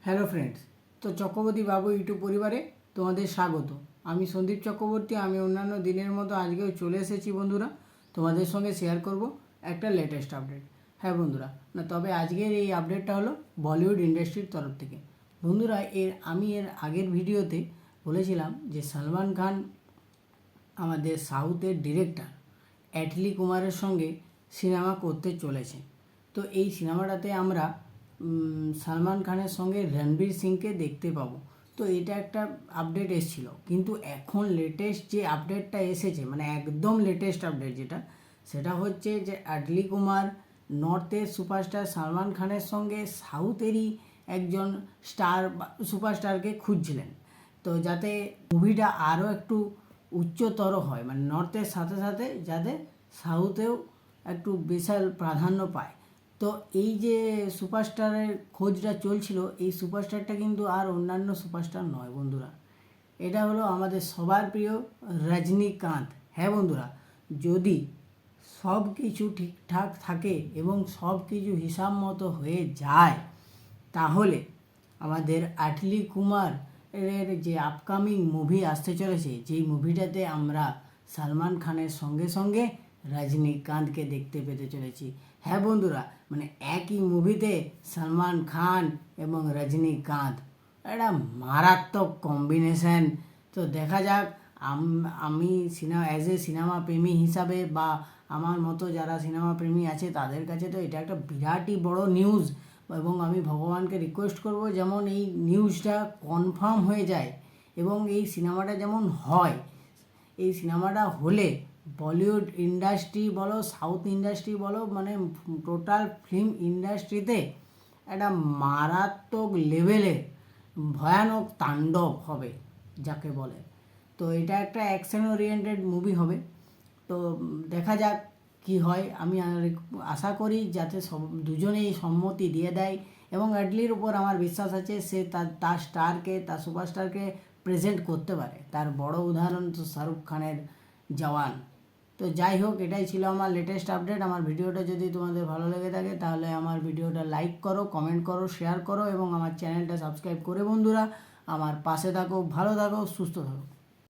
Hello friends, তো চক্রবর্তী বাবু YouTube পরিবারে তোমাদের স্বাগত। আমি সন্দীপ চক্রবর্তী। আমি অন্যান্য দিনের মতো আজকেও চলে এসেছি বন্ধুরা, তোমাদের সঙ্গে শেয়ার করব একটা লেটেস্ট আপডেট। হ্যাঁ বন্ধুরা, তবে আজকের এই আপডেটটা হলো বলিউড ইন্ডাস্ট্রির তরফ থেকে। বন্ধুরা, আমি এর আগের ভিডিওতে বলেছিলাম যে সালমান খান আমাদের সাউথের ডিরেক্টর অ্যাটলি কুমারের সঙ্গে সিনেমা করতে চলেছে। তো এই সিনেমাটাতে আমরা সালমান খানের সঙ্গে রণবীর সিংকে দেখতে পাবো। তো এটা একটা আপডেট এসেছিলো, কিন্তু এখন লেটেস্ট যে আপডেটটা এসেছে, মানে একদম লেটেস্ট আপডেট যেটা, সেটা হচ্ছে যে অ্যাটলি কুমার নর্থের সুপারস্টার সালমান খানের সঙ্গে সাউথেরই একজন স্টার বা সুপারস্টারকে খুঁজছিলেন। তো যাতে মুভিটা আরও একটু উচ্চতর হয়, মানে নর্থের সাথে সাথে যাতে সাউথেও একটু বিশাল প্রাধান্য পায়। তো এই যে সুপারস্টারের খোঁজটা চলছিল, এই সুপারস্টারটা কিন্তু আর অন্যান্য সুপারস্টার নয় বন্ধুরা, এটা হলো আমাদের সবার প্রিয় রজনীকান্ত। হ্যাঁ বন্ধুরা, যদি সব কিছু ঠিকঠাক থাকে এবং সব কিছু হিসাব মতো হয়ে যায়, তাহলে আমাদের অ্যাটলি কুমার এর যে আপকামিং মুভি আসতে চলেছে, যেই মুভিটাতে আমরা সালমান খানের সঙ্গে সঙ্গে রজনীকান্তকে দেখতে পেতে চলেছি। হ্যাঁ বন্ধুরা, মানে একই মুভিতে সালমান খান এবং রজনীকান্ত, একটা মারাত্মক কম্বিনেশন। তো দেখা যাক, আমি সিনেমা প্রেমী হিসাবে বা আমার মতো যারা সিনেমা প্রেমী আছে তাদের কাছে তো এটা একটা বিরাটই বড় নিউজ। এবং আমি ভগবানকে রিকোয়েস্ট করব যেমন এই নিউজটা কনফার্ম হয়ে যায় এবং এই সিনেমাটা যেমন হয়। এই সিনেমাটা হলে বলিউড ইন্ডাস্ট্রি বলো, সাউথ ইন্ডাস্ট্রি বলো, মানে টোটাল ফিল্ম ইন্ডাস্ট্রিতে একটা মারাত্মক লেভেলের ভয়ানক তাণ্ডব হবে যাকে বলে। তো এটা একটা অ্যাকশন ওরিয়েন্টেড মুভি হবে। তো দেখা যাক কি হয়। আমি আশা করি যাতে দুজনেই সম্মতি দিয়ে দেয়, এবং অ্যাটলির উপর আমার বিশ্বাস আছে সে তার স্টারকে, তার সুপারস্টারকে প্রেজেন্ট করতে পারে। তার বড় উদাহরণ তো শাহরুখ খানের জওয়ান। তো যাই হোক, এটাই ছিল আমার লেটেস্ট আপডেট। আমার ভিডিওটা যদি তোমাদের ভালো লেগে থাকে তাহলে আমার ভিডিওটা লাইক করো, কমেন্ট করো, শেয়ার করো এবং আমার চ্যানেলটা সাবস্ক্রাইব করে বন্ধুরা আমার পাশে থাকো। ভালো থাকো, সুস্থ থাকো।